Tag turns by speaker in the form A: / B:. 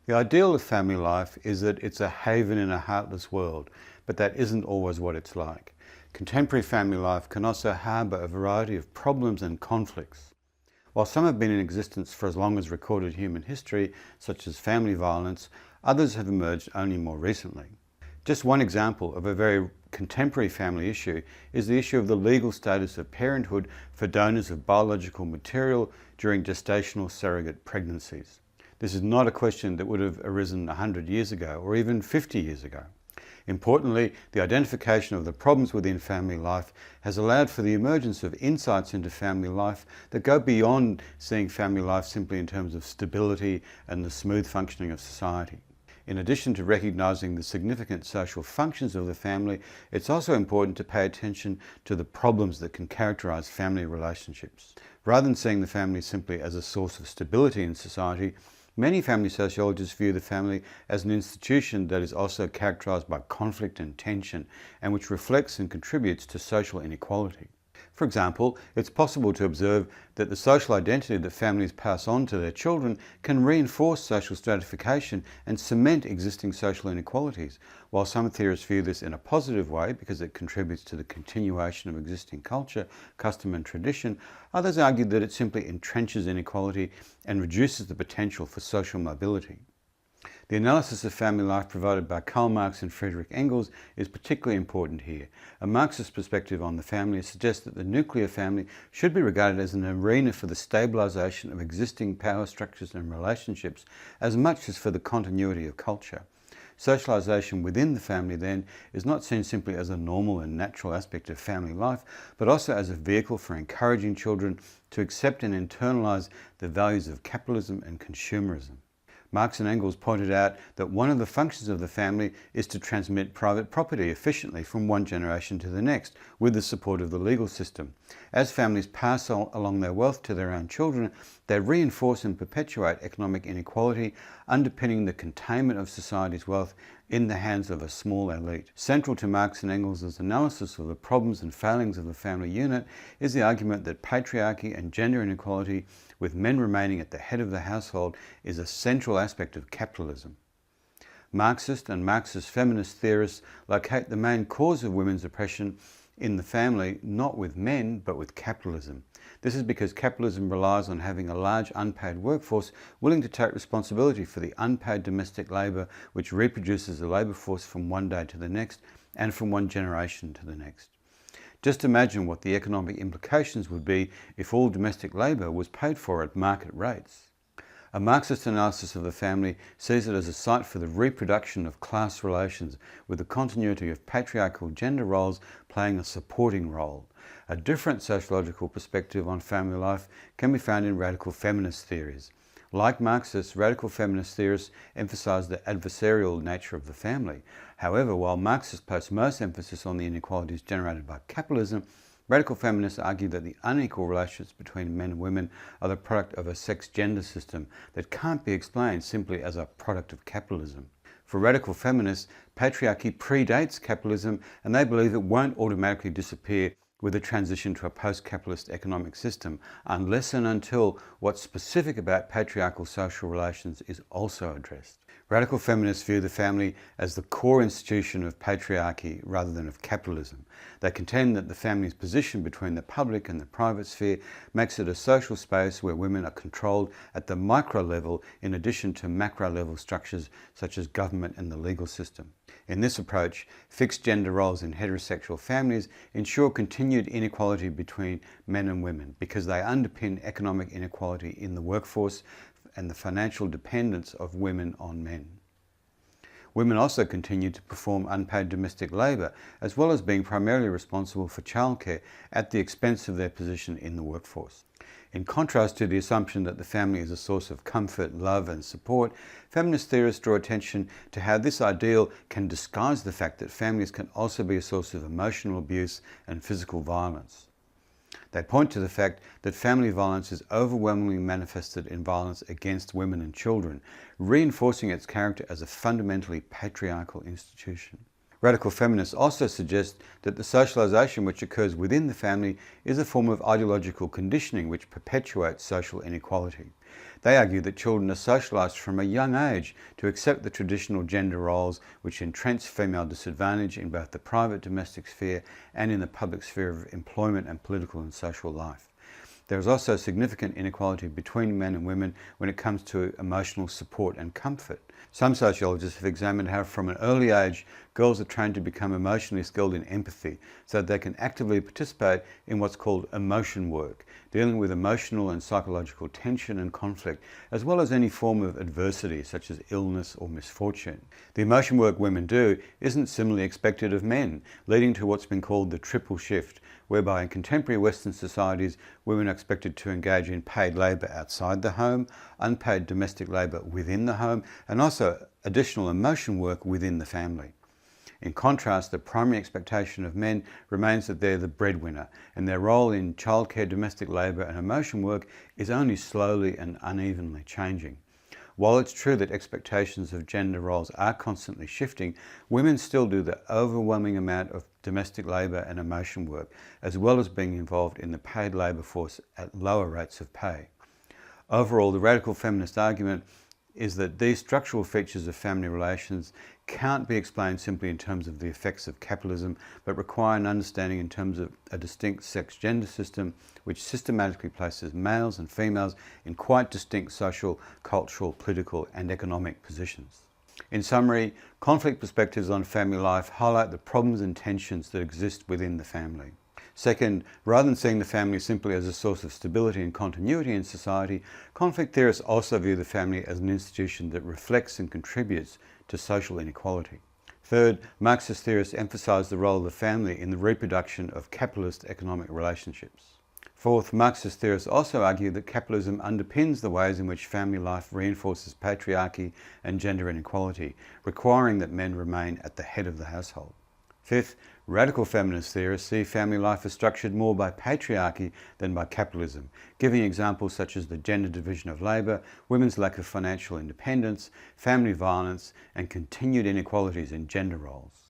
A: The ideal of family life is that it's a haven in a heartless world, but that isn't always what it's like. Contemporary family life can also harbour a variety of problems and conflicts. While some have been in existence for as long as recorded human history, such as family violence, others have emerged only more recently. Just one example of a very contemporary family issue is the issue of the legal status of parenthood for donors of biological material during gestational surrogate pregnancies. This is not a question that would have arisen 100 years ago or even 50 years ago. Importantly, the identification of the problems within family life has allowed for the emergence of insights into family life that go beyond seeing family life simply in terms of stability and the smooth functioning of society. In addition to recognising the significant social functions of the family, it's also important to pay attention to the problems that can characterise family relationships. Rather than seeing the family simply as a source of stability in society, many family sociologists view the family as an institution that is also characterised by conflict and tension, and which reflects and contributes to social inequality. For example, it's possible to observe that the social identity that families pass on to their children can reinforce social stratification and cement existing social inequalities. While some theorists view this in a positive way because it contributes to the continuation of existing culture, custom and tradition, others argue that it simply entrenches inequality and reduces the potential for social mobility. The analysis of family life provided by Karl Marx and Friedrich Engels is particularly important here. A Marxist perspective on the family suggests that the nuclear family should be regarded as an arena for the stabilisation of existing power structures and relationships as much as for the continuity of culture. Socialisation within the family, then, is not seen simply as a normal and natural aspect of family life, but also as a vehicle for encouraging children to accept and internalise the values of capitalism and consumerism. Marx and Engels pointed out that one of the functions of the family is to transmit private property efficiently from one generation to the next, with the support of the legal system. As families pass along their wealth to their own children, they reinforce and perpetuate economic inequality, underpinning the containment of society's wealth in the hands of a small elite. Central to Marx and Engels' analysis of the problems and failings of the family unit is the argument that patriarchy and gender inequality, with men remaining at the head of the household, is a central aspect of capitalism. Marxist and Marxist feminist theorists locate the main cause of women's oppression in the family not with men but with capitalism. This is because capitalism relies on having a large unpaid workforce willing to take responsibility for the unpaid domestic labour which reproduces the labour force from one day to the next and from one generation to the next. Just imagine what the economic implications would be if all domestic labour was paid for at market rates. A Marxist analysis of the family sees it as a site for the reproduction of class relations, with the continuity of patriarchal gender roles playing a supporting role. A different sociological perspective on family life can be found in radical feminist theories. Like Marxists, radical feminist theorists emphasise the adversarial nature of the family. However, while Marxists place most emphasis on the inequalities generated by capitalism, radical feminists argue that the unequal relationships between men and women are the product of a sex-gender system that can't be explained simply as a product of capitalism. For radical feminists, patriarchy predates capitalism, and they believe it won't automatically disappear with a transition to a post-capitalist economic system, unless and until what's specific about patriarchal social relations is also addressed. Radical feminists view the family as the core institution of patriarchy rather than of capitalism. They contend that the family's position between the public and the private sphere makes it a social space where women are controlled at the micro level in addition to macro level structures such as government and the legal system. In this approach, fixed gender roles in heterosexual families ensure continued inequality between men and women because they underpin economic inequality in the workforce and the financial dependence of women on men. Women also continue to perform unpaid domestic labour, as well as being primarily responsible for childcare at the expense of their position in the workforce. In contrast to the assumption that the family is a source of comfort, love and support, feminist theorists draw attention to how this ideal can disguise the fact that families can also be a source of emotional abuse and physical violence. They point to the fact that family violence is overwhelmingly manifested in violence against women and children, reinforcing its character as a fundamentally patriarchal institution. Radical feminists also suggest that the socialisation which occurs within the family is a form of ideological conditioning which perpetuates social inequality. They argue that children are socialised from a young age to accept the traditional gender roles which entrench female disadvantage in both the private domestic sphere and in the public sphere of employment and political and social life. There is also significant inequality between men and women when it comes to emotional support and comfort. Some sociologists have examined how from an early age girls are trained to become emotionally skilled in empathy so that they can actively participate in what's called emotion work, dealing with emotional and psychological tension and conflict, as well as any form of adversity such as illness or misfortune. The emotion work women do isn't similarly expected of men, leading to what's been called the triple shift, whereby in contemporary Western societies women are expected to engage in paid labour outside the home, unpaid domestic labour within the home, and also additional emotion work within the family. In contrast, the primary expectation of men remains that they're the breadwinner, and their role in childcare, domestic labour and emotion work is only slowly and unevenly changing. While it's true that expectations of gender roles are constantly shifting, women still do the overwhelming amount of domestic labour and emotion work, as well as being involved in the paid labour force at lower rates of pay. Overall, the radical feminist argument is that these structural features of family relations can't be explained simply in terms of the effects of capitalism, but require an understanding in terms of a distinct sex-gender system which systematically places males and females in quite distinct social, cultural, political and economic positions. In summary, conflict perspectives on family life highlight the problems and tensions that exist within the family. Second, rather than seeing the family simply as a source of stability and continuity in society, conflict theorists also view the family as an institution that reflects and contributes to social inequality. Third, Marxist theorists emphasise the role of the family in the reproduction of capitalist economic relationships. Fourth, Marxist theorists also argue that capitalism underpins the ways in which family life reinforces patriarchy and gender inequality, requiring that men remain at the head of the household. Fifth, radical feminist theorists see family life as structured more by patriarchy than by capitalism, giving examples such as the gender division of labour, women's lack of financial independence, family violence, and continued inequalities in gender roles.